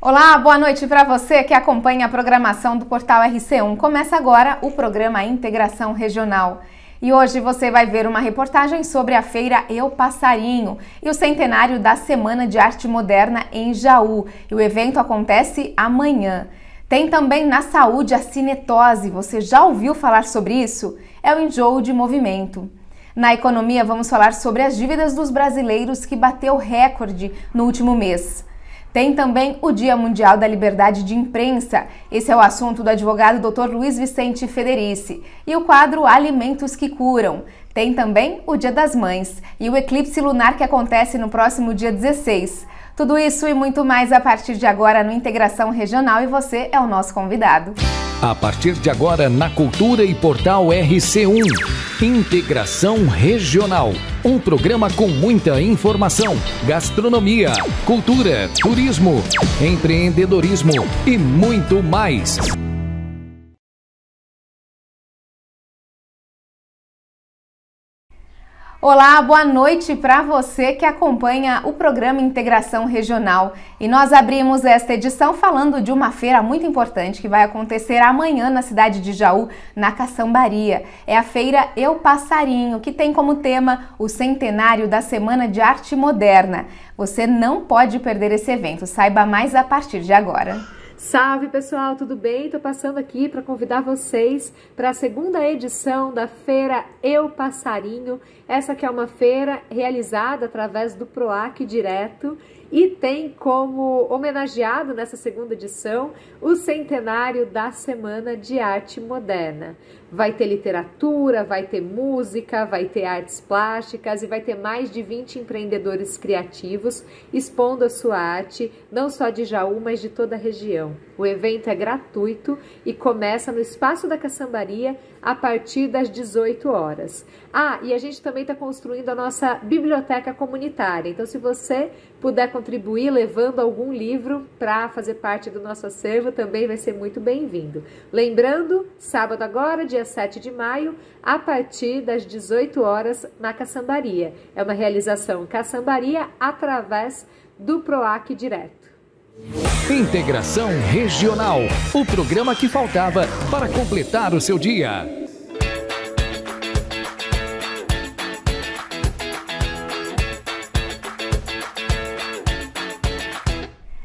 Olá, boa noite para você que acompanha a programação do Portal RC1. Começa agora o programa Integração Regional. E hoje você vai ver uma reportagem sobre a feira Eu Passarinho e o centenário da Semana de Arte Moderna em Jaú. E o evento acontece amanhã. Tem também na saúde a cinetose. Você já ouviu falar sobre isso? É o enjoo de movimento. Na economia, vamos falar sobre as dívidas dos brasileiros que bateu recorde no último mês. Tem também o Dia Mundial da Liberdade de Imprensa. Esse é o assunto do advogado Dr. Luiz Vicente Federici. E o quadro Alimentos que Curam. Tem também o Dia das Mães e o eclipse lunar que acontece no próximo dia 16. Tudo isso e muito mais a partir de agora no Integração Regional e você é o nosso convidado. A partir de agora na Cultura e Portal RC1. Integração Regional. Um programa com muita informação, gastronomia, cultura, turismo, empreendedorismo e muito mais. Olá, boa noite para você que acompanha o programa Integração Regional. E nós abrimos esta edição falando de uma feira muito importante que vai acontecer amanhã na cidade de Jaú, na Caçambaria. É a feira Eu Passarinho, que tem como tema o centenário da Semana de Arte Moderna. Você não pode perder esse evento, saiba mais a partir de agora. Salve pessoal, tudo bem? Estou passando aqui para convidar vocês para a segunda edição da Feira Eu Passarinho. Essa que é uma feira realizada através do PROAC Direto e tem como homenageado nessa segunda edição o centenário da Semana de Arte Moderna. Vai ter literatura, vai ter música, vai ter artes plásticas e vai ter mais de 20 empreendedores criativos expondo a sua arte, não só de Jaú, mas de toda a região. O evento é gratuito e começa no Espaço da Caçambaria a partir das 18 horas. E a gente também está construindo a nossa biblioteca comunitária. Então, se você puder contribuir levando algum livro para fazer parte do nosso acervo, também vai ser muito bem-vindo. Lembrando, sábado agora, dia 7 de maio, a partir das 18 horas na Caçambaria. É uma realização Caçambaria através do PROAC Direto. Integração Regional, o programa que faltava para completar o seu dia.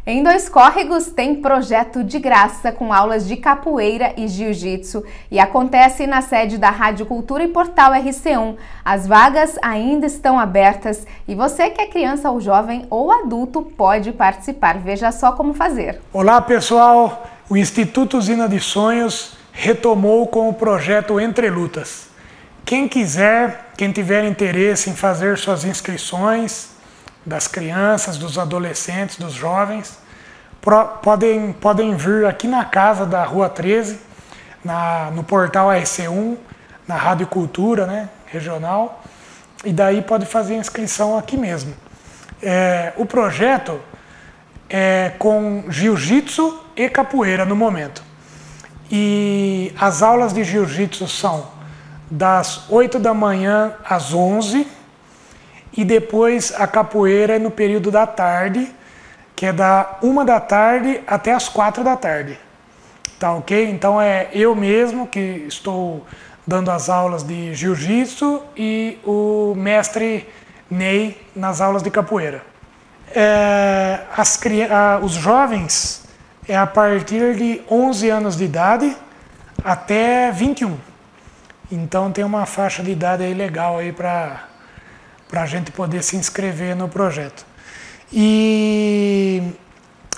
Em Dois Córregos tem projeto de graça com aulas de capoeira e jiu-jitsu e acontece na sede da Rádio Cultura e Portal RC1. As vagas ainda estão abertas e você que é criança ou jovem ou adulto pode participar. Veja só como fazer. Olá pessoal, o Instituto Usina de Sonhos retomou com o projeto Entre Lutas. Quem quiser, quem tiver interesse em fazer suas inscrições, das crianças, dos adolescentes, dos jovens, podem vir aqui na casa da Rua 13, no portal RC1, na Rádio Cultura, né, regional, e daí pode fazer a inscrição aqui mesmo. O projeto é com jiu-jitsu e capoeira no momento. E as aulas de jiu-jitsu são das 8 da manhã às 11h, e depois a capoeira é no período da tarde, que é da 1 da tarde até as 4 da tarde. Tá ok? Então é eu mesmo que estou dando as aulas de jiu-jitsu e o mestre Ney nas aulas de capoeira. Os jovens é a partir de 11 anos de idade até 21. Então tem uma faixa de idade aí legal aí para a gente poder se inscrever no projeto. E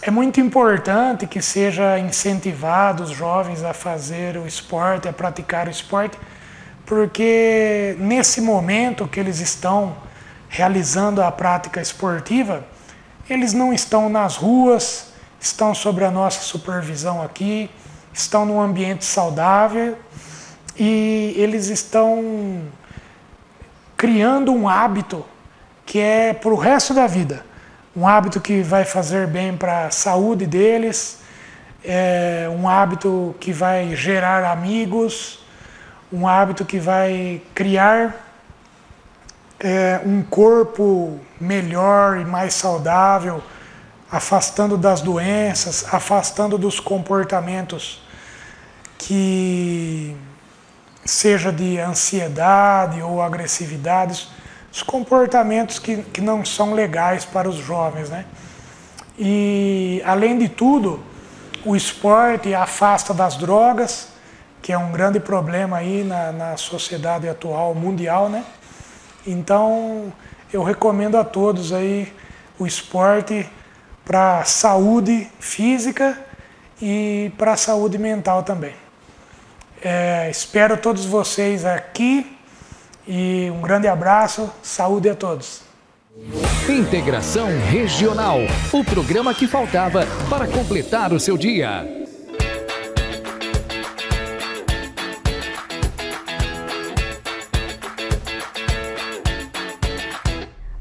é muito importante que seja incentivado os jovens a fazer o esporte, a praticar o esporte, porque nesse momento que eles estão realizando a prática esportiva, eles não estão nas ruas, estão sob a nossa supervisão aqui, estão num ambiente saudável e eles estão criando um hábito que é para o resto da vida. Um hábito que vai fazer bem para a saúde deles, um hábito que vai gerar amigos, um hábito que vai criar um corpo melhor e mais saudável afastando das doenças, afastando dos comportamentos que seja de ansiedade ou agressividade, os comportamentos que não são legais para os jovens, né? E, além de tudo, o esporte afasta das drogas, que é um grande problema aí na sociedade atual mundial, né? Então, eu recomendo a todos aí o esporte para a saúde física e para a saúde mental também. Espero todos vocês aqui e um grande abraço, saúde a todos. Integração Regional, o programa que faltava para completar o seu dia.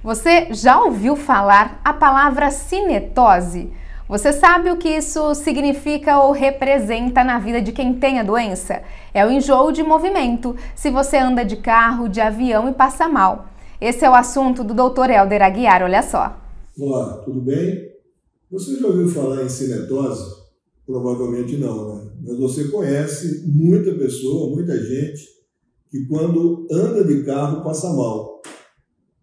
Você já ouviu falar a palavra cinetose? Você sabe o que isso significa ou representa na vida de quem tem a doença? É o enjoo de movimento, se você anda de carro, de avião e passa mal. Esse é o assunto do Dr. Helder Aguiar, olha só. Olá, tudo bem? Você já ouviu falar em cinetose? Provavelmente não, né? Mas você conhece muita pessoa, muita gente, que quando anda de carro passa mal.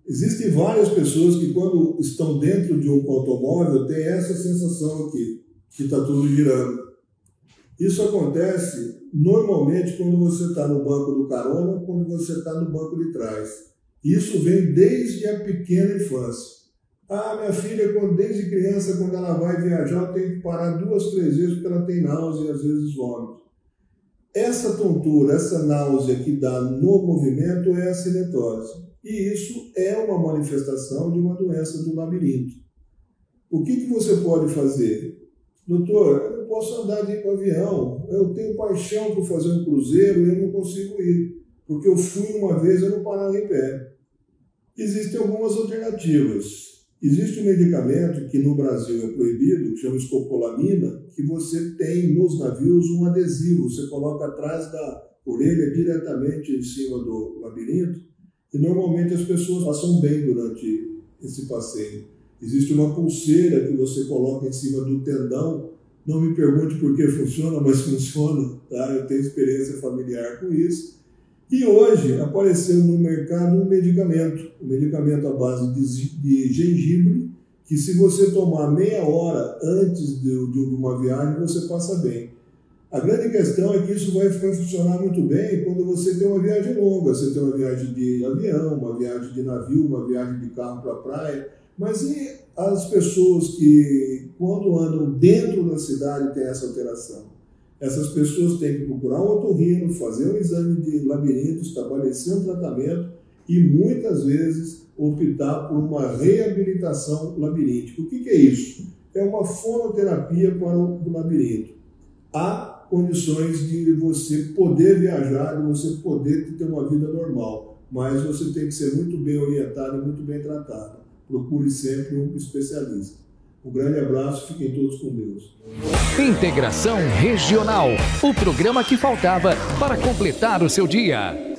Existem várias pessoas que quando estão dentro de um automóvel têm essa sensação aqui, que está tudo girando. Isso acontece normalmente quando você está no banco do carona ou quando você está no banco de trás. Isso vem desde a pequena infância. Ah, minha filha, desde criança, quando ela vai viajar, eu tenho que parar 2, 3 vezes porque ela tem náusea e às vezes vômito. Essa tontura, essa náusea que dá no movimento é a cinetose. E isso é uma manifestação de uma doença do labirinto. O que você pode fazer? Doutor, eu não posso andar de avião, eu tenho paixão por fazer um cruzeiro e eu não consigo ir, porque eu fui uma vez e eu não parava em pé. Existem algumas alternativas. Existe um medicamento que no Brasil é proibido, que chama escopolamina, que você tem nos navios um adesivo, você coloca atrás da orelha diretamente em cima do labirinto, e normalmente as pessoas passam bem durante esse passeio. Existe uma pulseira que você coloca em cima do tendão, não me pergunte por que funciona, mas funciona, tá? Eu tenho experiência familiar com isso. E hoje apareceu no mercado um medicamento à base de gengibre, que se você tomar meia hora antes de uma viagem, você passa bem. A grande questão é que isso vai funcionar muito bem quando você tem uma viagem longa, você tem uma viagem de avião, uma viagem de navio, uma viagem de carro para a praia. Mas e as pessoas que, quando andam dentro da cidade, têm essa alteração? Essas pessoas têm que procurar um otorrino, fazer um exame de labirinto, estabelecer um tratamento e, muitas vezes, optar por uma reabilitação labiríntica. O que é isso? É uma fonoterapia para o labirinto. Há condições de você poder viajar, de você poder ter uma vida normal, mas você tem que ser muito bem orientado e muito bem tratado. Procure sempre um especialista. Um grande abraço, fiquem todos com Deus. Integração Regional, o programa que faltava para completar o seu dia.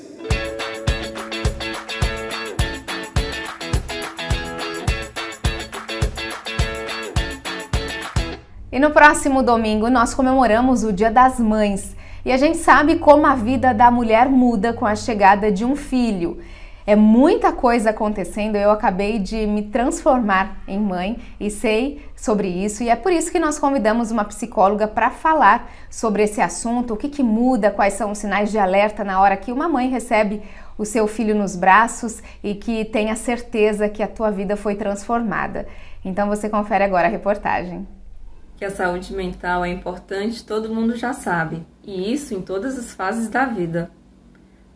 E no próximo domingo nós comemoramos o Dia das Mães. E a gente sabe como a vida da mulher muda com a chegada de um filho. É muita coisa acontecendo, eu acabei de me transformar em mãe e sei sobre isso. E é por isso que nós convidamos uma psicóloga para falar sobre esse assunto, o que muda, quais são os sinais de alerta na hora que uma mãe recebe o seu filho nos braços e que tenha certeza que a tua vida foi transformada. Então você confere agora a reportagem. Que a saúde mental é importante, todo mundo já sabe, e isso em todas as fases da vida.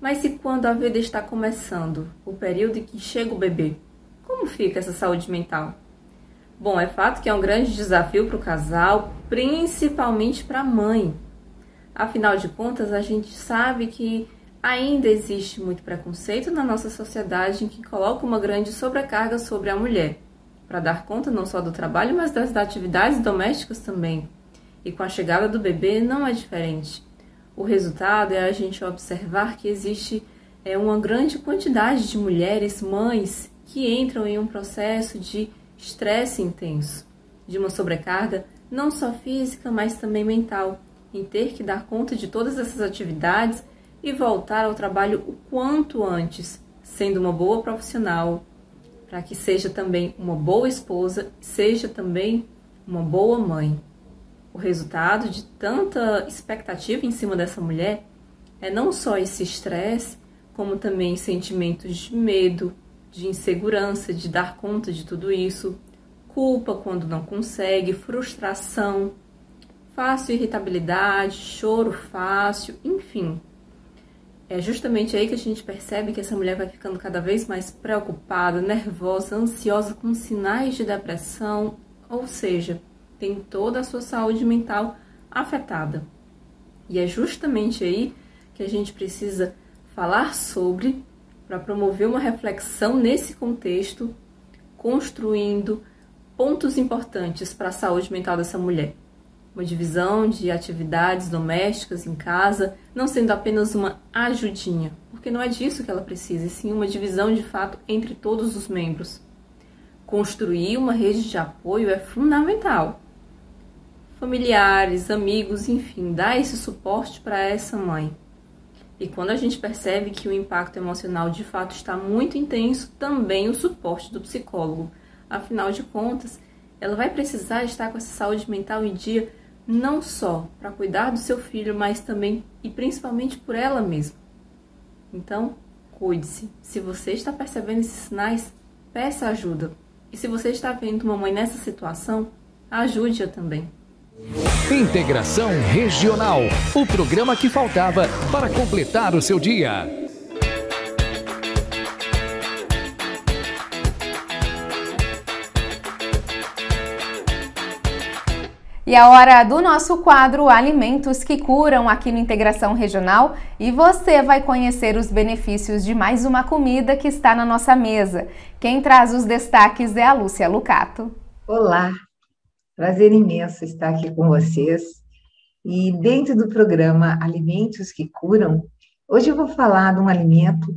Mas e quando a vida está começando, o período em que chega o bebê? Como fica essa saúde mental? Bom, é fato que é um grande desafio para o casal, principalmente para a mãe. Afinal de contas, a gente sabe que ainda existe muito preconceito na nossa sociedade em que coloca uma grande sobrecarga sobre a mulher, para dar conta não só do trabalho, mas das atividades domésticas também. E com a chegada do bebê não é diferente. O resultado é a gente observar que existe uma grande quantidade de mulheres, mães, que entram em um processo de estresse intenso. de uma sobrecarga, não só física, mas também mental, em ter que dar conta de todas essas atividades e voltar ao trabalho o quanto antes, sendo uma boa profissional, para que seja também uma boa esposa, seja também uma boa mãe. O resultado de tanta expectativa em cima dessa mulher é não só esse estresse, como também sentimentos de medo, de insegurança, de dar conta de tudo isso, culpa quando não consegue, frustração, fácil irritabilidade, choro fácil, enfim. É justamente aí que a gente percebe que essa mulher vai ficando cada vez mais preocupada, nervosa, ansiosa, com sinais de depressão, ou seja, tem toda a sua saúde mental afetada. E é justamente aí que a gente precisa falar sobre, para promover uma reflexão nesse contexto, construindo pontos importantes para a saúde mental dessa mulher. Uma divisão de atividades domésticas em casa, não sendo apenas uma ajudinha, porque não é disso que ela precisa, e sim uma divisão de fato entre todos os membros. Construir uma rede de apoio é fundamental. Familiares, amigos, enfim, dar esse suporte para essa mãe. E quando a gente percebe que o impacto emocional de fato está muito intenso, também o suporte do psicólogo. Afinal de contas, ela vai precisar estar com essa saúde mental em dia, não só para cuidar do seu filho, mas também e principalmente por ela mesma. Então, cuide-se. Se você está percebendo esses sinais, peça ajuda. E se você está vendo uma mãe nessa situação, ajude-a também. Integração Regional, o programa que faltava para completar o seu dia. E a hora do nosso quadro Alimentos que Curam aqui no Integração Regional, e você vai conhecer os benefícios de mais uma comida que está na nossa mesa. Quem traz os destaques é a Lúcia Lucato. Olá, prazer imenso estar aqui com vocês. E dentro do programa Alimentos que Curam, hoje eu vou falar de um alimento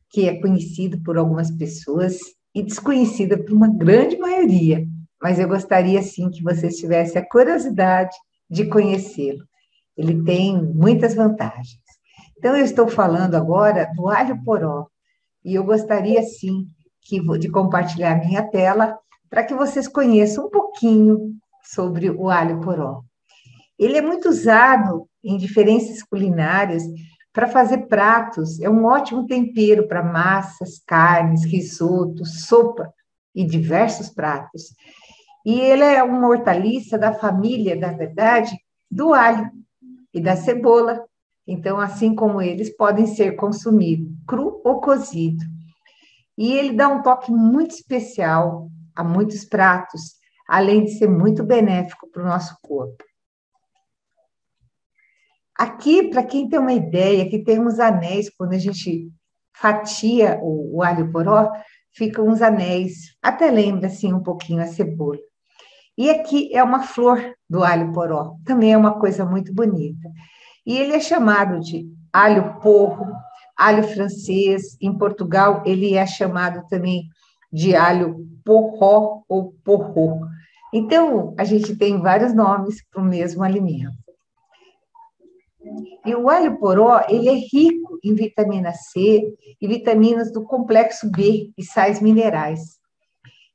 que é conhecido por algumas pessoas e desconhecido por uma grande maioria. Mas eu gostaria, sim, que vocês tivessem a curiosidade de conhecê-lo. Ele tem muitas vantagens. Então, eu estou falando agora do alho poró. E eu gostaria, sim, de compartilhar a minha tela para que vocês conheçam um pouquinho sobre o alho poró. Ele é muito usado em diferenças culinárias para fazer pratos. É um ótimo tempero para massas, carnes, risotos, sopa e diversos pratos. E ele é uma hortaliça da família, na verdade, do alho e da cebola. Então, assim como eles, podem ser consumidos cru ou cozido. E ele dá um toque muito especial a muitos pratos, além de ser muito benéfico para o nosso corpo. Aqui, para quem tem uma ideia, aqui tem uns anéis, quando a gente fatia o alho poró, ficam uns anéis, até lembra assim um pouquinho a cebola. E aqui é uma flor do alho poró, também é uma coisa muito bonita. E ele é chamado de alho porro, alho francês. Em Portugal, ele é chamado também de alho porró ou porro. Então, a gente tem vários nomes para o mesmo alimento. E o alho poró, ele é rico em vitamina C e vitaminas do complexo B e sais minerais.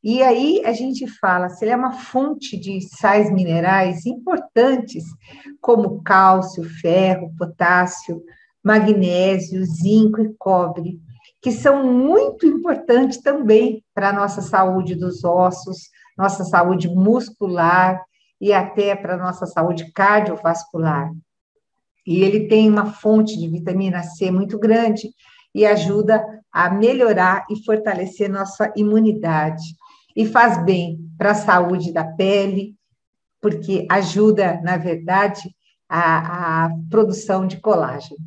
E aí a gente fala, se ele é uma fonte de sais minerais importantes, como cálcio, ferro, potássio, magnésio, zinco e cobre, que são muito importantes também para a nossa saúde dos ossos, nossa saúde muscular e até para a nossa saúde cardiovascular. E ele tem uma fonte de vitamina C muito grande e ajuda a melhorar e fortalecer nossa imunidade. E faz bem para a saúde da pele, porque ajuda, na verdade, a produção de colágeno.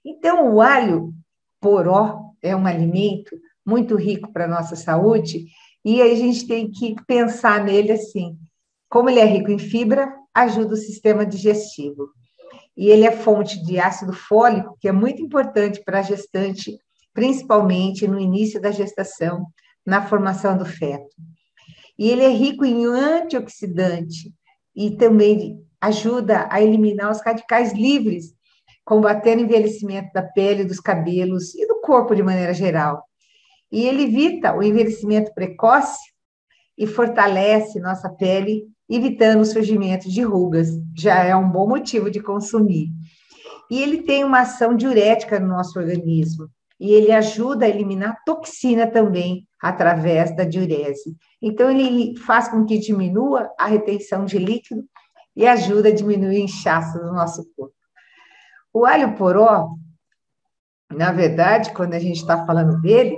Então, o alho poró é um alimento muito rico para a nossa saúde, e aí a gente tem que pensar nele assim, como ele é rico em fibra, ajuda o sistema digestivo. E ele é fonte de ácido fólico, que é muito importante para a gestante, principalmente no início da gestação, na formação do feto. E ele é rico em antioxidante e também ajuda a eliminar os radicais livres, combatendo o envelhecimento da pele, dos cabelos e do corpo de maneira geral. E ele evita o envelhecimento precoce e fortalece nossa pele, evitando o surgimento de rugas. Já é um bom motivo de consumir. E ele tem uma ação diurética no nosso organismo. E ele ajuda a eliminar toxina também, através da diurese. Então, ele faz com que diminua a retenção de líquido e ajuda a diminuir o inchaço do nosso corpo. O alho poró, na verdade, quando a gente está falando dele,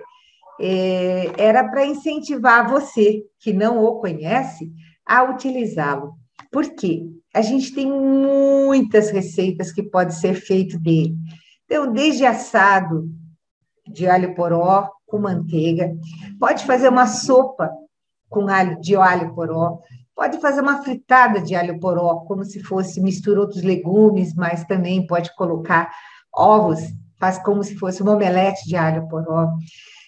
era para incentivar você, que não o conhece, a utilizá-lo. Por quê? A gente tem muitas receitas que pode ser feito dele. Então, desde assado de alho poró com manteiga, pode fazer uma sopa de alho poró, pode fazer uma fritada de alho poró, como se fosse mistura outros legumes, mas também pode colocar ovos, faz como se fosse um omelete de alho poró,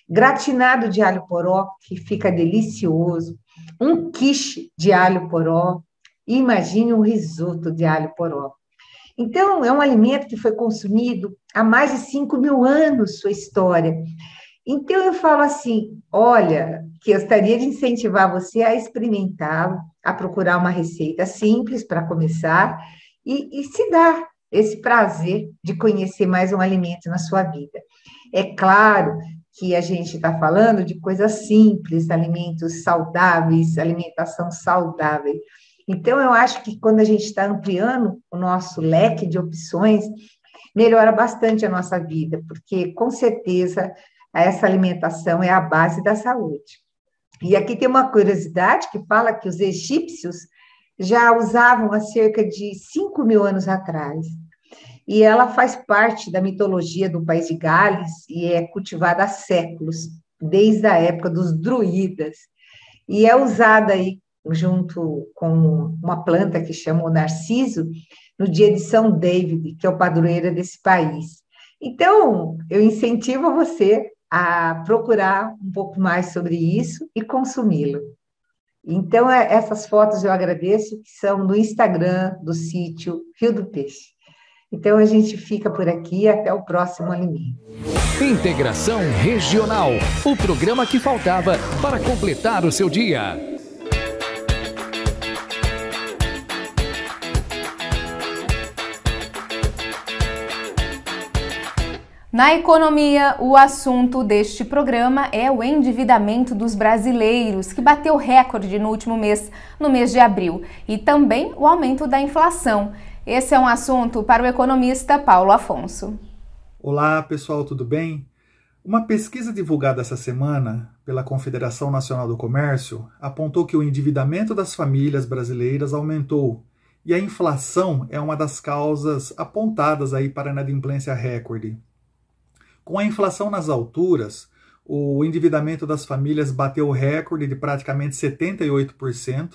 gratinado de alho poró, que fica delicioso, um quiche de alho poró, imagine um risoto de alho poró. Então, é um alimento que foi consumido há mais de 5.000 anos, sua história. Então, eu falo assim, olha, que eu gostaria de incentivar você a experimentá-lo, a procurar uma receita simples para começar e se dar esse prazer de conhecer mais um alimento na sua vida. É claro que a gente está falando de coisas simples, alimentos saudáveis, alimentação saudável. Então, eu acho que quando a gente está ampliando o nosso leque de opções, melhora bastante a nossa vida, porque, com certeza, essa alimentação é a base da saúde. E aqui tem uma curiosidade que fala que os egípcios já usavam há cerca de 5.000 anos atrás. E ela faz parte da mitologia do país de Gales e é cultivada há séculos, desde a época dos druidas. E é usada aí junto com uma planta que chama o narciso, no dia de São David, que é o padroeiro desse país. Então, eu incentivo você a procurar um pouco mais sobre isso e consumi-lo. Então, essas fotos eu agradeço, que são do Instagram do sítio Rio do Peixe. Então, a gente fica por aqui, até o próximo alimento. Integração Regional, o programa que faltava para completar o seu dia. Na economia, o assunto deste programa é o endividamento dos brasileiros, que bateu recorde no último mês, no mês de abril, e também o aumento da inflação. Esse é um assunto para o economista Paulo Afonso. Olá, pessoal, tudo bem? Uma pesquisa divulgada essa semana pela Confederação Nacional do Comércio apontou que o endividamento das famílias brasileiras aumentou e a inflação é uma das causas apontadas aí para a inadimplência recorde. Com a inflação nas alturas, o endividamento das famílias bateu o recorde de praticamente 78%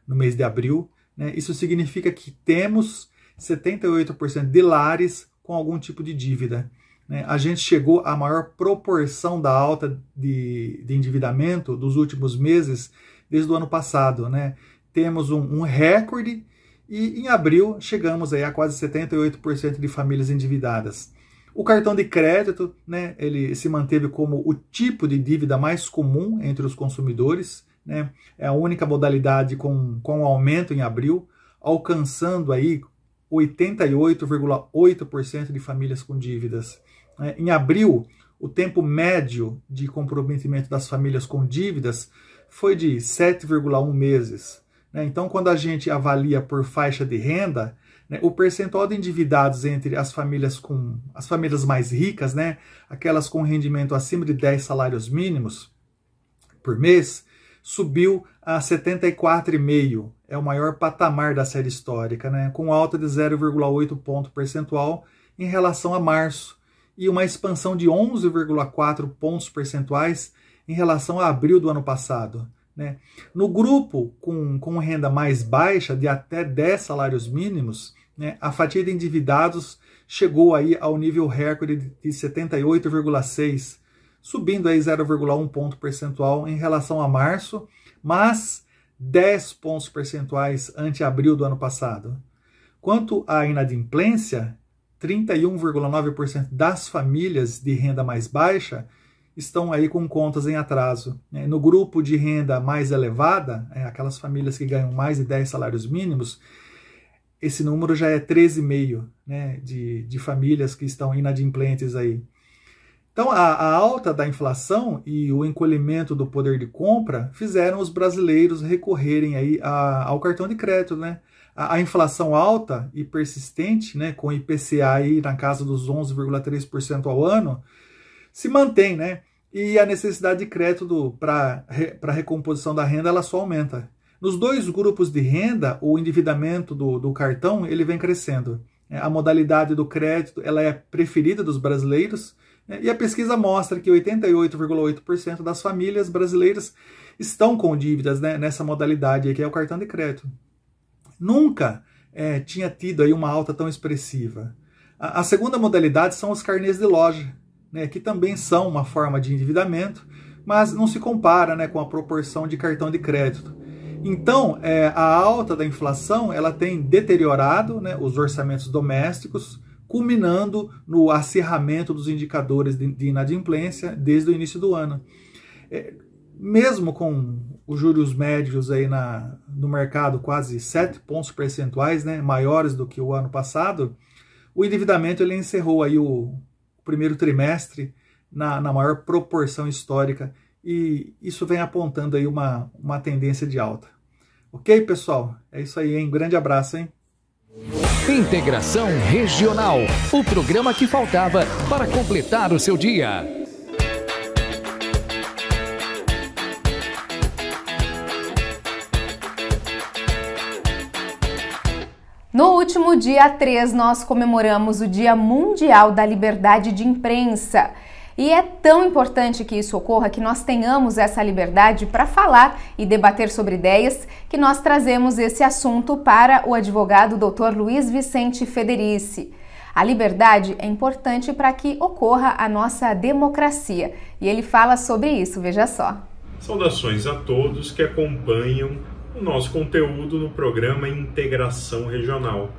no mês de abril. Né? Isso significa que temos 78% de lares com algum tipo de dívida. Né? A gente chegou à maior proporção da alta de endividamento dos últimos meses desde o ano passado. Né? Temos um recorde e em abril chegamos aí a quase 78% de famílias endividadas. O cartão de crédito, né, ele se manteve como o tipo de dívida mais comum entre os consumidores, né? É a única modalidade com aumento em abril, alcançando aí 88,8% de famílias com dívidas. Em abril, o tempo médio de comprometimento das famílias com dívidas foi de 7,1 meses. Né? Então, quando a gente avalia por faixa de renda, o percentual de endividados entre as famílias mais ricas, né, aquelas com rendimento acima de 10 salários mínimos por mês, subiu a 74,5%. É o maior patamar da série histórica, né, com alta de 0,8 ponto percentual em relação a março e uma expansão de 11,4 pontos percentuais em relação a abril do ano passado. Né. No grupo com renda mais baixa, de até 10 salários mínimos, né, a fatia de endividados chegou aí ao nível recorde de 78,6%, subindo aí 0,1 ponto percentual em relação a março, mas 10 pontos percentuais ante abril do ano passado. Quanto à inadimplência, 31,9% das famílias de renda mais baixa estão aí com contas em atraso. No grupo de renda mais elevada, aquelas famílias que ganham mais de 10 salários mínimos, esse número já é 13,5%, né, de famílias que estão inadimplentes aí. Então, a alta da inflação e o encolhimento do poder de compra fizeram os brasileiros recorrerem aí ao cartão de crédito, né? A inflação alta e persistente, né, com IPCA aí na casa dos 11,3% ao ano, se mantém, né? E a necessidade de crédito para recomposição da renda, ela só aumenta. Nos dois grupos de renda, o endividamento do cartão, ele vem crescendo. A modalidade do crédito, ela é preferida dos brasileiros, e a pesquisa mostra que 88,8% das famílias brasileiras estão com dívidas, né, nessa modalidade aí, que é o cartão de crédito. Nunca tinha tido aí uma alta tão expressiva. A segunda modalidade são os carnês de loja, né, que também são uma forma de endividamento, mas não se compara, né, com a proporção de cartão de crédito. Então, a alta da inflação ela tem deteriorado, né, os orçamentos domésticos, culminando no acirramento dos indicadores de inadimplência desde o início do ano. Mesmo com os juros médios aí no mercado quase 7 pontos percentuais, né, maiores do que o ano passado, o endividamento ele encerrou aí o primeiro trimestre na maior proporção histórica, e isso vem apontando aí uma tendência de alta. Ok, pessoal? É isso aí, hein? Grande abraço, hein? Integração Regional, o programa que faltava para completar o seu dia. No último dia 3, nós comemoramos o Dia Mundial da Liberdade de Imprensa. E é tão importante que isso ocorra, que nós tenhamos essa liberdade para falar e debater sobre ideias, que nós trazemos esse assunto para o advogado Dr. Luiz Vicente Federici. A liberdade é importante para que ocorra a nossa democracia. E ele fala sobre isso, veja só. Saudações a todos que acompanham o nosso conteúdo no programa Integração Regional.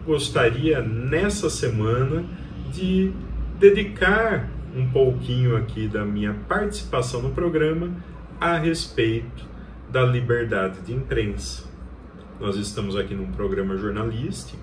Gostaria, nessa semana, de dedicar um pouquinho aqui da minha participação no programa a respeito da liberdade de imprensa. Nós estamos aqui num programa jornalístico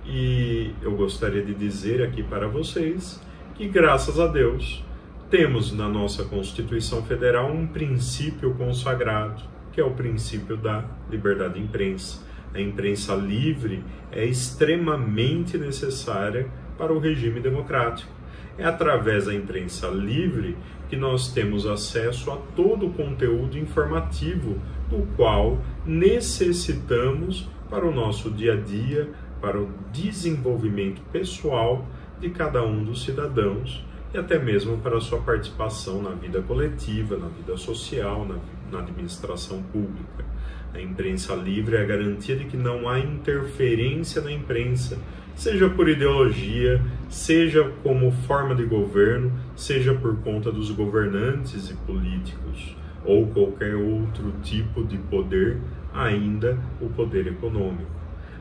e eu gostaria de dizer aqui para vocês que, graças a Deus, temos na nossa Constituição Federal um princípio consagrado, que é o princípio da liberdade de imprensa. A imprensa livre é extremamente necessária para o regime democrático. É através da imprensa livre que nós temos acesso a todo o conteúdo informativo do qual necessitamos para o nosso dia a dia, para o desenvolvimento pessoal de cada um dos cidadãos e até mesmo para a sua participação na vida coletiva, na vida social, na administração pública. A imprensa livre é a garantia de que não há interferência na imprensa, seja por ideologia, seja como forma de governo, seja por conta dos governantes e políticos, ou qualquer outro tipo de poder, ainda o poder econômico.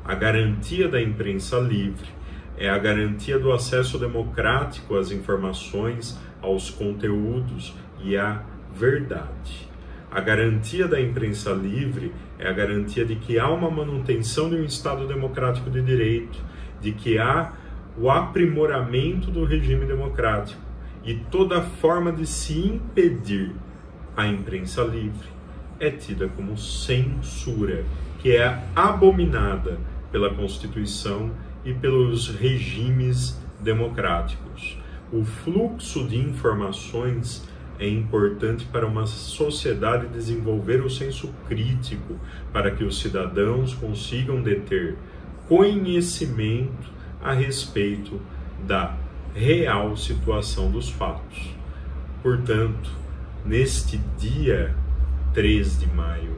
A garantia da imprensa livre é a garantia do acesso democrático às informações, aos conteúdos e à verdade. A garantia da imprensa livre é a garantia de que há uma manutenção de um Estado democrático de direito, de que há o aprimoramento do regime democrático, e toda forma de se impedir a imprensa livre é tida como censura, que é abominada pela Constituição e pelos regimes democráticos. O fluxo de informações é importante para uma sociedade desenvolver o senso crítico, para que os cidadãos consigam deter conhecimento a respeito da real situação dos fatos. Portanto, neste dia 3 de maio,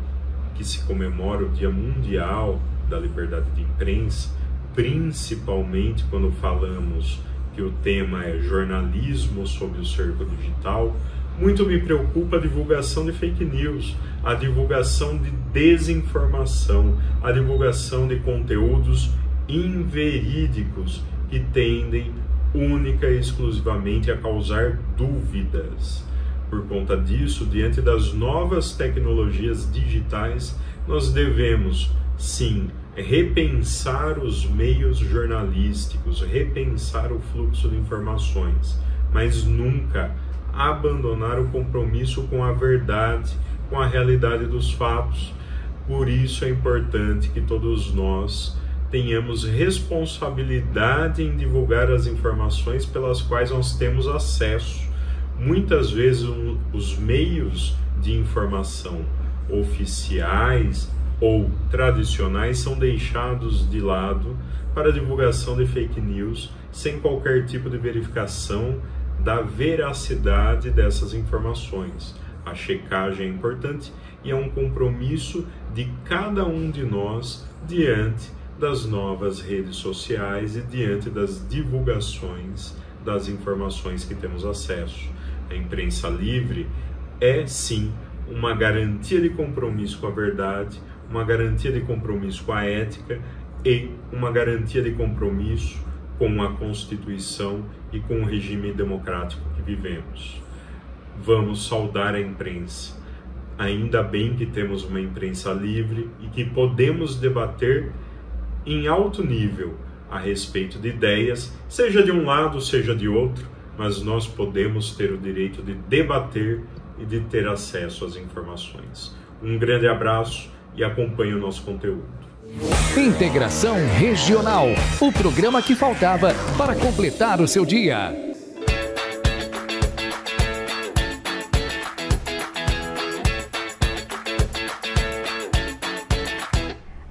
que se comemora o Dia Mundial da Liberdade de Imprensa, principalmente quando falamos que o tema é jornalismo sob o cerco digital, Muito me preocupa a divulgação de fake news, a divulgação de desinformação, a divulgação de conteúdos inverídicos que tendem única e exclusivamente a causar dúvidas. Por conta disso, diante das novas tecnologias digitais, nós devemos, sim, repensar os meios jornalísticos, repensar o fluxo de informações, mas nunca abandonar o compromisso com a verdade, com a realidade dos fatos. Por isso é importante que todos nós tenhamos responsabilidade em divulgar as informações pelas quais nós temos acesso. Muitas vezes os meios de informação oficiais ou tradicionais são deixados de lado para a divulgação de fake news sem qualquer tipo de verificação da veracidade dessas informações. A checagem é importante e é um compromisso de cada um de nós diante das novas redes sociais e diante das divulgações das informações que temos acesso. A imprensa livre é, sim, uma garantia de compromisso com a verdade, uma garantia de compromisso com a ética e uma garantia de compromisso com a Constituição e com o regime democrático que vivemos. Vamos saudar a imprensa. Ainda bem que temos uma imprensa livre e que podemos debater em alto nível a respeito de ideias, seja de um lado, seja de outro, mas nós podemos ter o direito de debater e de ter acesso às informações. Um grande abraço e acompanhe o nosso conteúdo. Integração Regional, o programa que faltava para completar o seu dia.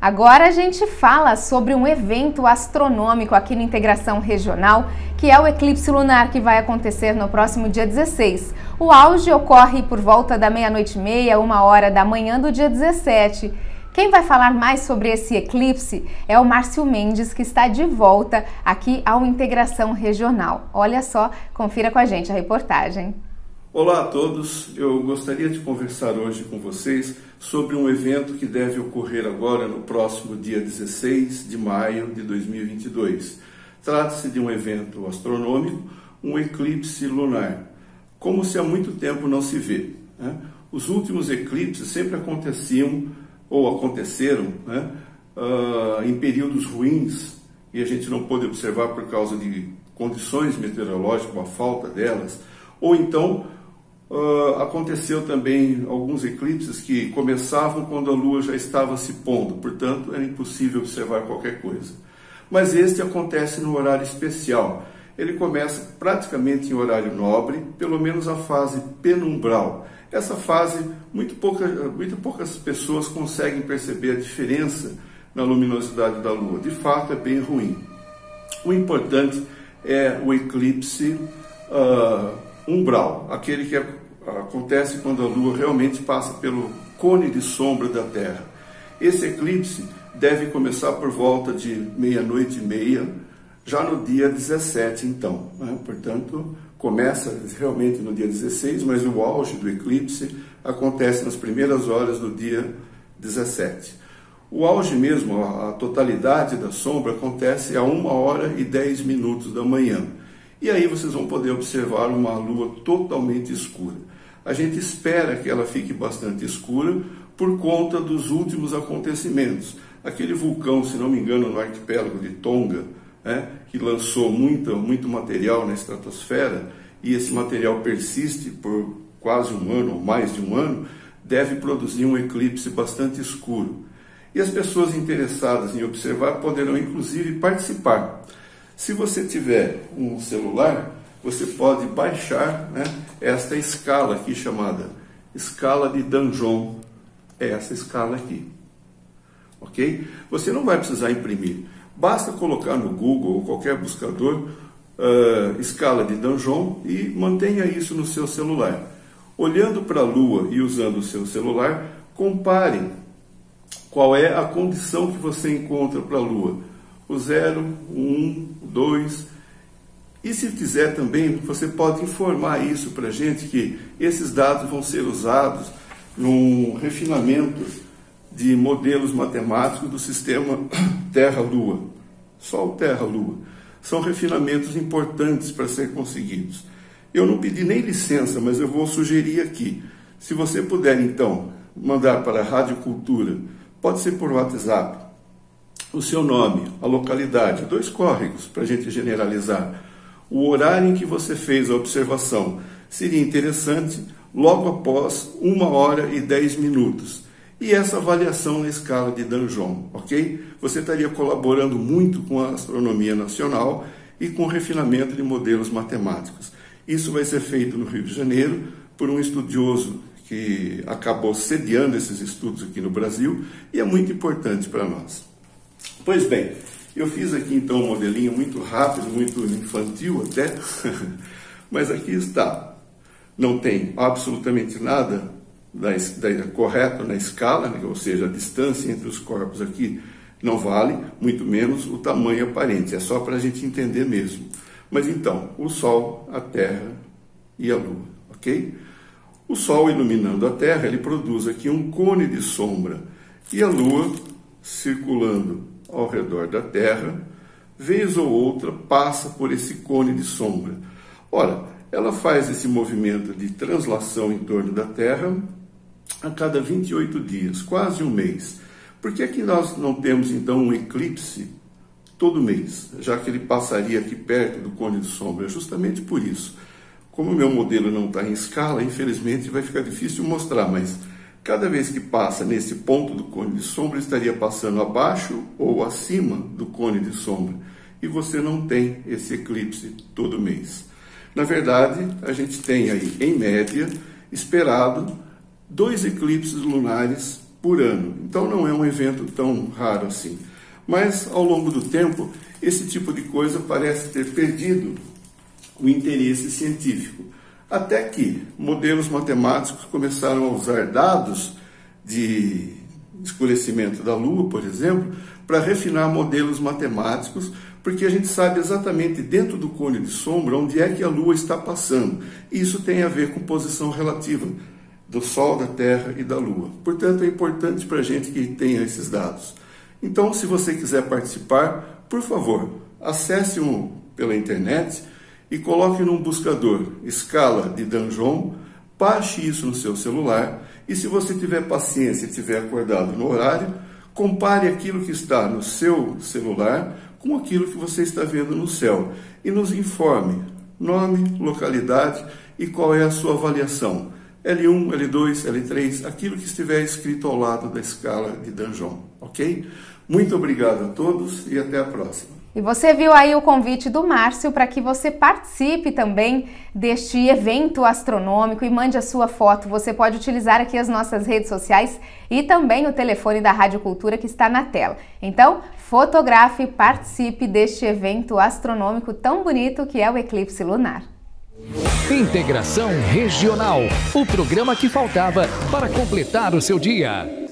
Agora a gente fala sobre um evento astronômico aqui na Integração Regional, que é o eclipse lunar, que vai acontecer no próximo dia 16. O auge ocorre por volta da 00:30, 1h da manhã do dia 17. Quem vai falar mais sobre esse eclipse é o Márcio Mendes, que está de volta aqui ao Integração Regional. Olha só, confira com a gente a reportagem. Olá a todos, eu gostaria de conversar hoje com vocês sobre um evento que deve ocorrer agora no próximo dia 16 de maio de 2022. Trata-se de um evento astronômico, um eclipse lunar, como se há muito tempo não se vê, né? Os últimos eclipses sempre aconteceram em períodos ruins e a gente não pôde observar por causa de condições meteorológicas, a falta delas, ou então aconteceu também alguns eclipses que começavam quando a Lua já estava se pondo, portanto era impossível observar qualquer coisa. Mas este acontece no horário especial. Ele começa praticamente em horário nobre, pelo menos a fase penumbral. Essa fase, muito poucas pessoas conseguem perceber a diferença na luminosidade da Lua. De fato, é bem ruim. O importante é o eclipse umbral, aquele que acontece quando a Lua realmente passa pelo cone de sombra da Terra. Esse eclipse deve começar por volta de 00:30, já no dia 17, então, né? Portanto, começa realmente no dia 16, mas o auge do eclipse acontece nas primeiras horas do dia 17. O auge mesmo, a totalidade da sombra, acontece a 1h10 da manhã. E aí vocês vão poder observar uma Lua totalmente escura. A gente espera que ela fique bastante escura por conta dos últimos acontecimentos. Aquele vulcão, se não me engano, no arquipélago de Tonga, que lançou muito material na estratosfera, e esse material persiste por quase um ano, ou mais de um ano, deve produzir um eclipse bastante escuro. E as pessoas interessadas em observar poderão, inclusive, participar. Se você tiver um celular, você pode baixar, esta escala aqui, chamada escala de Danjon. É essa escala aqui. Ok? Você não vai precisar imprimir. Basta colocar no Google ou qualquer buscador escala de Danjon e mantenha isso no seu celular. Olhando para a Lua e usando o seu celular, compare qual é a condição que você encontra para a Lua. O 0, 1, 2, E se quiser também, você pode informar isso para a gente, que esses dados vão ser usados num refinamento de modelos matemáticos do sistema Terra-Lua. Sol, Terra-Lua. São refinamentos importantes para ser conseguidos. Eu não pedi nem licença, mas eu vou sugerir aqui. Se você puder, então, mandar para a Rádio Cultura, pode ser por WhatsApp, o seu nome, a localidade, 2 córregos para a gente generalizar, o horário em que você fez a observação. Seria interessante logo após 1h10. E essa avaliação na escala de Danjon, ok? Você estaria colaborando muito com a astronomia nacional e com o refinamento de modelos matemáticos. Isso vai ser feito no Rio de Janeiro por um estudioso que acabou sediando esses estudos aqui no Brasil e é muito importante para nós. Pois bem, eu fiz aqui então um modelinho muito rápido, muito infantil até, mas aqui está. Não tem absolutamente nada correto na escala, né? Ou seja, a distância entre os corpos aqui não vale, muito menos o tamanho aparente, é só para a gente entender mesmo. Mas então, o Sol, a Terra e a Lua, ok? O Sol iluminando a Terra, ele produz aqui um cone de sombra, e a Lua, circulando ao redor da Terra, vez ou outra passa por esse cone de sombra. Ora, ela faz esse movimento de translação em torno da Terra a cada 28 dias, quase um mês. Por que é que nós não temos, então, um eclipse todo mês, já que ele passaria aqui perto do cone de sombra? Justamente por isso. Como o meu modelo não está em escala, infelizmente vai ficar difícil mostrar, mas cada vez que passa nesse ponto do cone de sombra, estaria passando abaixo ou acima do cone de sombra. E você não tem esse eclipse todo mês. Na verdade, a gente tem aí, em média, esperado 2 eclipses lunares por ano. Então não é um evento tão raro assim. Mas, ao longo do tempo, esse tipo de coisa parece ter perdido o interesse científico. Até que modelos matemáticos começaram a usar dados de escurecimento da Lua, por exemplo, para refinar modelos matemáticos, porque a gente sabe exatamente dentro do cone de sombra onde é que a Lua está passando. E isso tem a ver com posição relativa do Sol, da Terra e da Lua. Portanto, é importante para a gente que tenha esses dados. Então, se você quiser participar, por favor, acesse pela internet e coloque num buscador escala de Danjon, baixe isso no seu celular e, se você tiver paciência e estiver acordado no horário, compare aquilo que está no seu celular com aquilo que você está vendo no céu e nos informe nome, localidade e qual é a sua avaliação. L1, L2, L3, aquilo que estiver escrito ao lado da escala de Danjon, ok? Muito obrigado a todos e até a próxima. E você viu aí o convite do Márcio para que você participe também deste evento astronômico e mande a sua foto. Você pode utilizar aqui as nossas redes sociais e também o telefone da Rádio Cultura que está na tela. Então, fotografe e participe deste evento astronômico tão bonito que é o eclipse lunar. Integração Regional, o programa que faltava para completar o seu dia.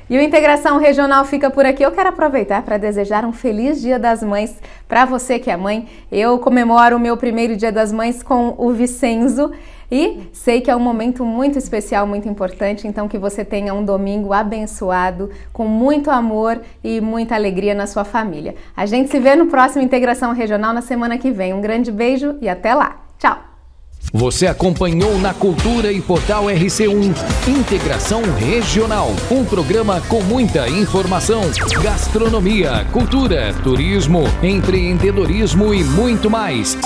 E o Integração Regional fica por aqui. Eu quero aproveitar para desejar um feliz Dia das Mães para você que é mãe. Eu comemoro o meu primeiro Dia das Mães com o Vicenzo e sei que é um momento muito especial, muito importante, então que você tenha um domingo abençoado, com muito amor e muita alegria na sua família. A gente se vê no próximo Integração Regional na semana que vem. Um grande beijo e até lá. Tchau! Você acompanhou na Cultura e Portal RC1 Integração Regional, um programa com muita informação, gastronomia, cultura, turismo, empreendedorismo e muito mais.